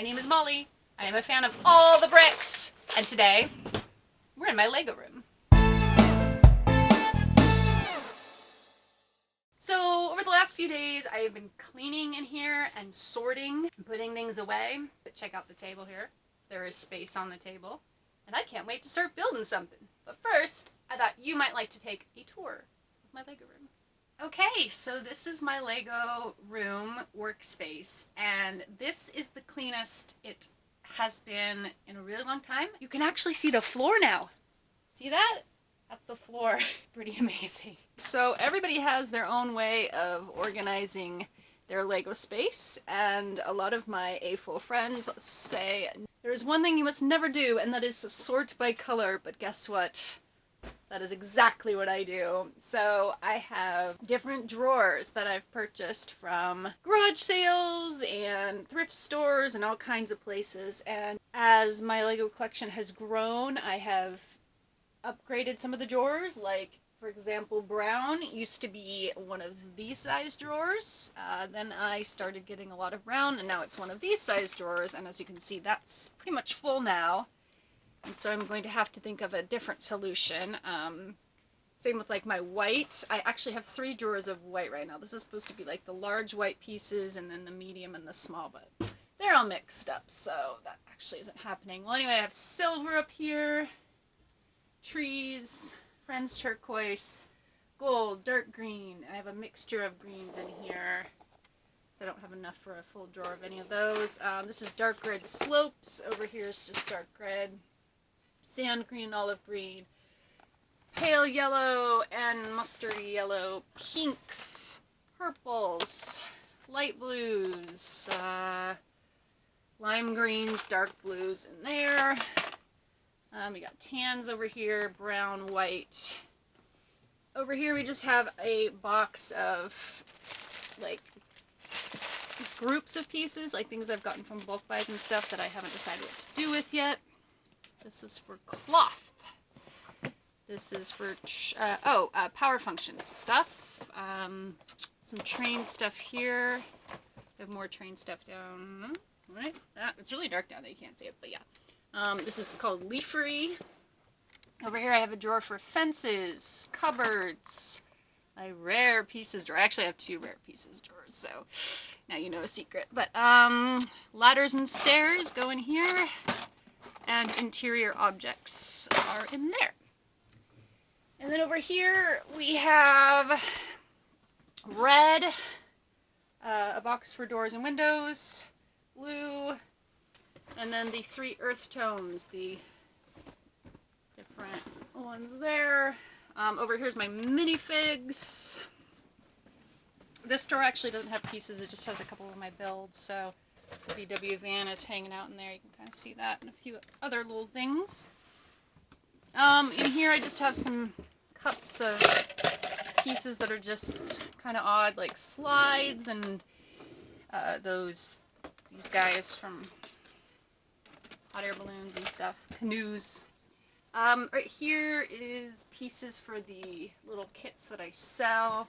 My name is Molly. I am a fan of all the bricks. And today, we're in my Lego room. So, over the last few days, I have been cleaning in here and sorting, and putting things away. But check out the table here. There is space on the table. And I can't wait to start building something. But first, I thought you might like to take a tour of my Lego room. Okay, so this is my Lego room workspace, and this is the cleanest it has been in a really long time. You can actually see the floor now. See that? That's the floor. Pretty amazing. So everybody has their own way of organizing their Lego space, and a lot of my A-full friends say, there is one thing you must never do, and that is to sort by color, but guess what? That is exactly what I do. So I have different drawers that I've purchased from garage sales and thrift stores and all kinds of places. And as my Lego collection has grown, I have upgraded some of the drawers. Like, for example, brown used to be one of these size drawers. Then I started getting a lot of brown, and now it's one of these size drawers. And as you can see, that's pretty much full now. And so I'm going to have to think of a different solution. Same with like my white. I actually have 3 drawers of white right now. This is supposed to be like the large white pieces and then the medium and the small, but they're all mixed up, so that actually isn't happening. Well, anyway, I have silver up here, trees, Friends turquoise, gold, dark green. I have a mixture of greens in here, so I don't have enough for a full drawer of any of those. This is dark red slopes. Over here is just dark red. Sand green and olive green, pale yellow and mustardy yellow, pinks, purples, light blues, lime greens, dark blues in there. We got tans over here, brown, white. Over here we just have a box of like groups of pieces, like things I've gotten from bulk buys and stuff that I haven't decided what to do with yet. This is for cloth. This is for, power function stuff. Some train stuff here. I have more train stuff down. Right? It's really dark down there, you can't see it, but yeah. This is called leafery. Over here I have a drawer for fences, cupboards, my rare pieces drawer. I actually have 2 rare pieces drawers, so now you know a secret. But ladders and stairs go in here. And interior objects are in there. And then over here we have red, a box for doors and windows, blue, and then the 3 earth tones, the different ones there. Over here's my minifigs. This drawer actually doesn't have pieces, it just has a couple of my builds, so the VW van is hanging out in there. You can kind of see that and a few other little things. In here I just have some cups of pieces that are just kind of odd, like slides and these guys from hot air balloons and stuff, canoes. Right here is pieces for the little kits that I sell.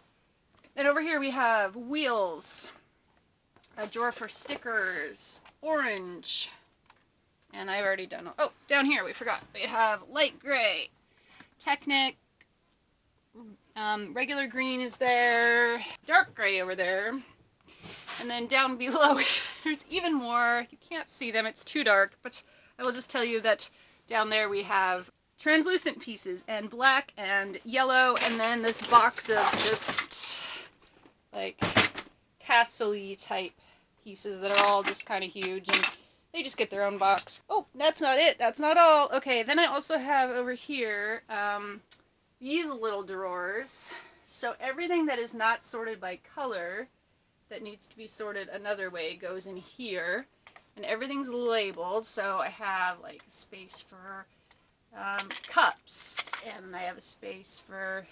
And over here we have wheels. A drawer for stickers, orange, and I've already done, oh, down here, we forgot. We have light gray, Technic, regular green is there, dark gray over there, and then down below there's even more. You can't see them, it's too dark, but I will just tell you that down there we have translucent pieces, and black and yellow, and then this box of just, like, castle-y type pieces that are all just kind of huge, and they just get their own box. Oh, that's not it. That's not all. Okay, then I also have over here these little drawers. So everything that is not sorted by color that needs to be sorted another way goes in here, and everything's labeled. So I have like space for cups, and I have a space for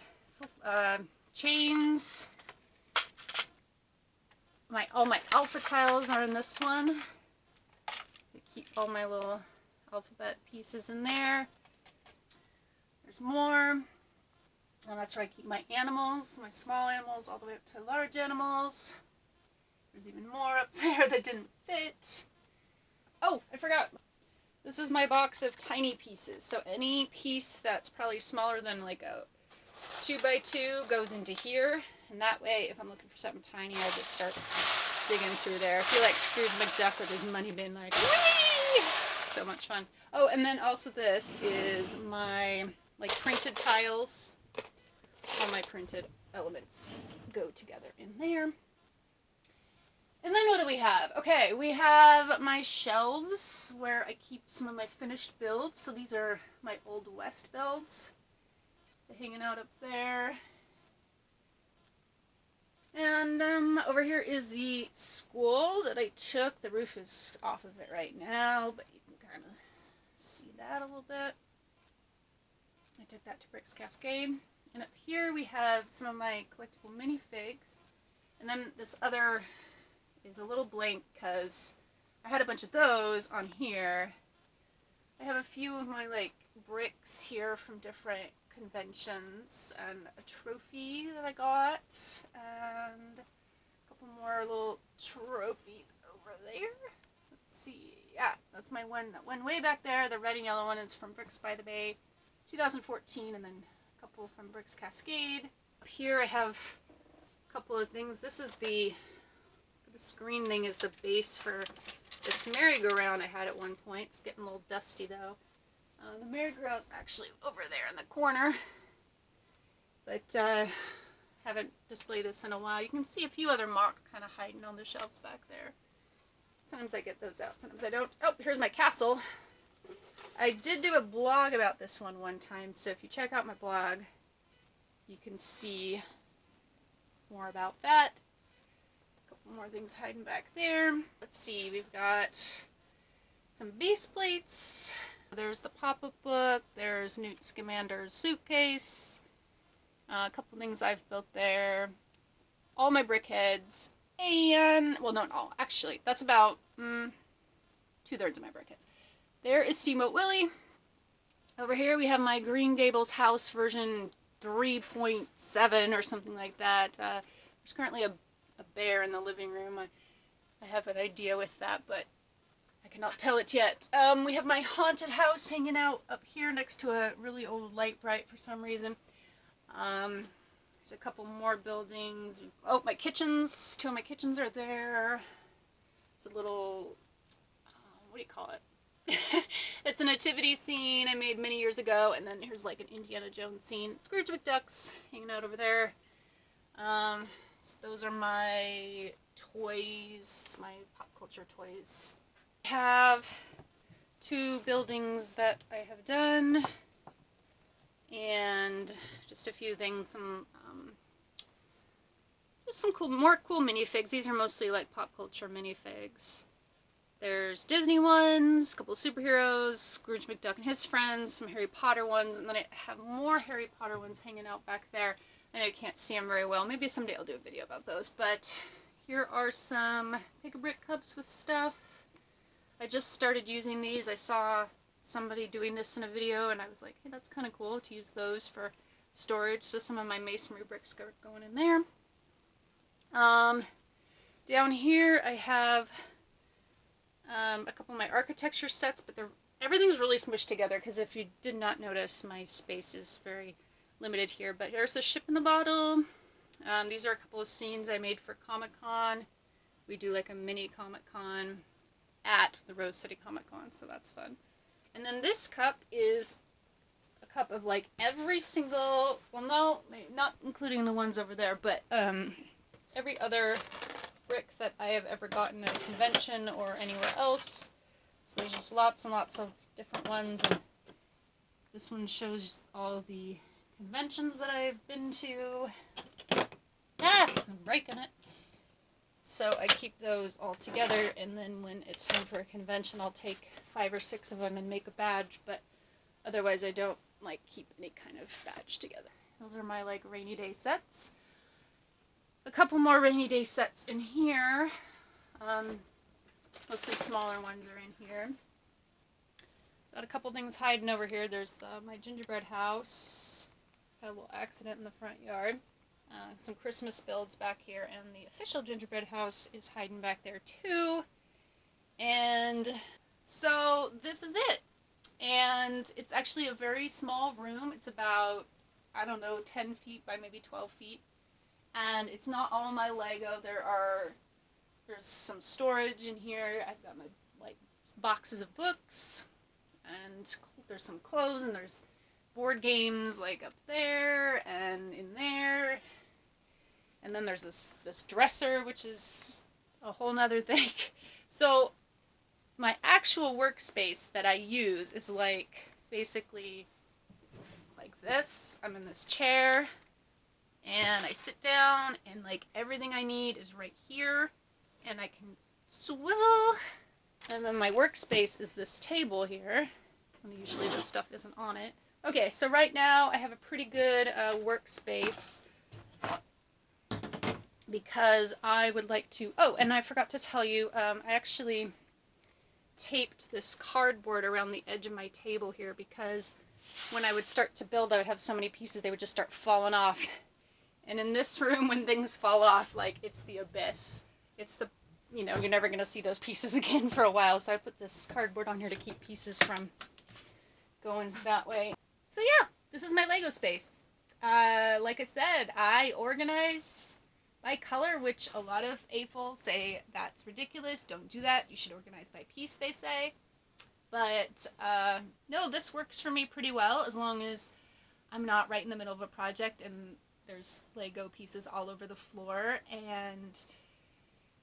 chains. All my alpha tiles are in this one. I keep all my little alphabet pieces in there. There's more. And that's where I keep my animals, my small animals, all the way up to large animals. There's even more up there that didn't fit. forgot. This is my box of tiny pieces. So any piece that's probably smaller than like a 2x2 goes into here. And that way, if I'm looking for something tiny, I just start digging through there. I feel like Scrooge McDuck with his money bin, like, whee! So much fun. Oh, and then also this is my, like, printed tiles. All my printed elements go together in there. And then what do we have? Okay, we have my shelves where I keep some of my finished builds. So these are my Old West builds. They're hanging out up there. And over here is the school that I took. The roof is off of it right now, but you can kind of see that a little bit. I took that to Bricks Cascade. And up here we have some of my collectible minifigs. And then this other is a little blank because I had a bunch of those on here. I have a few of my like bricks here from different conventions and a trophy that I got and a couple more little trophies over there. Let's see. Yeah, that's my one that went way back there. The red and yellow one is from Bricks by the Bay 2014, and then a couple from Bricks Cascade. Up here I have a couple of things. This is the screen thing is the base for this merry-go-round I had at one point. It's getting a little dusty though. The merry-go-round's actually over there in the corner, but haven't displayed this in a while. You can see a few other mock kind of hiding on the shelves back there. Sometimes I get those out, sometimes I don't. Oh, here's my castle. I did do a blog about this one time, so if you check out my blog, you can see more about that. More things hiding back there. Let's see, we've got some base plates. There's the pop-up book. There's Newt Scamander's suitcase. A couple things I've built there. All my brick heads. And, well, not all. Actually, that's about 2/3 of my brick heads. There is Steamboat Willie. Over here we have my Green Gables house version 3.7 or something like that. There's currently a bear in the living room. I have an idea with that, but I cannot tell it yet. We have my haunted house hanging out up here next to a really old light bright for some reason. There's a couple more buildings. Oh, my kitchens. 2 of my kitchens are there. There's a little, what do you call it? It's a nativity scene I made many years ago, and then here's like an Indiana Jones scene. Scrooge McDuck's hanging out over there. So those are my toys, my pop culture toys. I have 2 buildings that I have done, and just a few things, just some more cool minifigs. These are mostly like pop culture minifigs. There's Disney ones, a couple of superheroes, Scrooge McDuck and his friends, some Harry Potter ones, and then I have more Harry Potter ones hanging out back there. I know you can't see them very well. Maybe someday I'll do a video about those. But here are some pick-a-brick cups with stuff. I just started using these. I saw somebody doing this in a video, and I was like, hey, that's kind of cool to use those for storage. So some of my masonry bricks are going in there. Down here I have a couple of my architecture sets, but everything's really smushed together because if you did not notice, my space is very limited here. But here's the ship in the bottle. These are a couple of scenes I made for Comic-Con. We do like a mini Comic-Con at the Rose City Comic-Con, so that's fun. And then this cup is a cup of like every single, well no, not including the ones over there, but every other brick that I have ever gotten at a convention or anywhere else. So there's just lots and lots of different ones. And this one shows all the conventions that I've been to. Ah, I'm breaking it. So I keep those all together, and then when it's time for a convention, I'll take 5 or 6 of them and make a badge, but otherwise I don't like keep any kind of badge together. Those are my like rainy day sets. A couple more rainy day sets in here. Mostly smaller ones are in here. Got a couple things hiding over here. There's my gingerbread house. Had a little accident in the front yard. Some Christmas builds back here, and the official gingerbread house is hiding back there too. And let's So this is it. And it's actually a very small room. It's about, I don't know, 10 feet by maybe 12 feet. And it's not all my Lego. There's some storage in here. I've got my, like, boxes of books, and there's some clothes, and there's board games, like, up there, and in there. And then there's this dresser, which is a whole nother thing. So my actual workspace that I use is like basically like this. I'm in this chair and I sit down and like everything I need is right here and I can swivel. And then my workspace is this table here. And usually this stuff isn't on it. Okay, so right now I have a pretty good workspace because I would like to, oh, and I forgot to tell you, I actually taped this cardboard around the edge of my table here because when I would start to build, I would have so many pieces, they would just start falling off. And in this room, when things fall off, like, it's the abyss. It's the, you know, you're never going to see those pieces again for a while, so I put this cardboard on here to keep pieces from going that way. So yeah, this is my Lego space. Like I said, I organize by color, which a lot of AFOL say that's ridiculous, don't do that, you should organize by piece, they say. But no, this works for me pretty well as long as I'm not right in the middle of a project and there's Lego pieces all over the floor and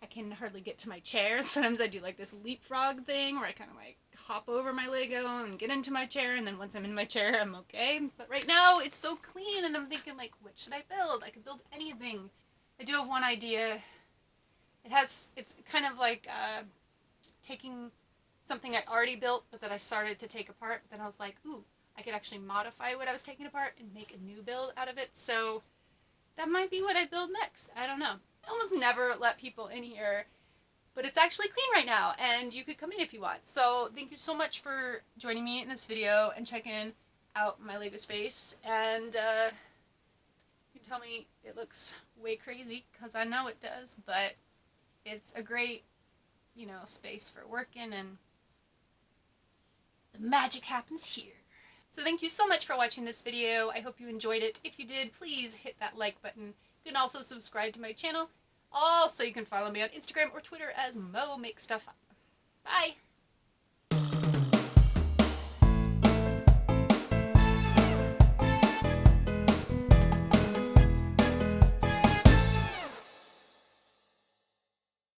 I can hardly get to my chair. Sometimes I do like this leapfrog thing where I kind of like hop over my Lego and get into my chair, and then once I'm in my chair I'm okay. But right now it's so clean and I'm thinking like, what should I build? I could build anything. I do have one idea. It's kind of like taking something I already built, but that I started to take apart, but then I was like, ooh, I could actually modify what I was taking apart and make a new build out of it, so that might be what I build next. I don't know. I almost never let people in here, but it's actually clean right now, and you could come in if you want. So thank you so much for joining me in this video and checking out my Lego space, and you can tell me it looks way crazy, because I know it does, but it's a great, you know, space for working, and the magic happens here. So thank you so much for watching this video. I hope you enjoyed it. If you did, please hit that like button. You can also subscribe to my channel. Also, you can follow me on Instagram or Twitter as Mo Makes Stuff Up. Bye!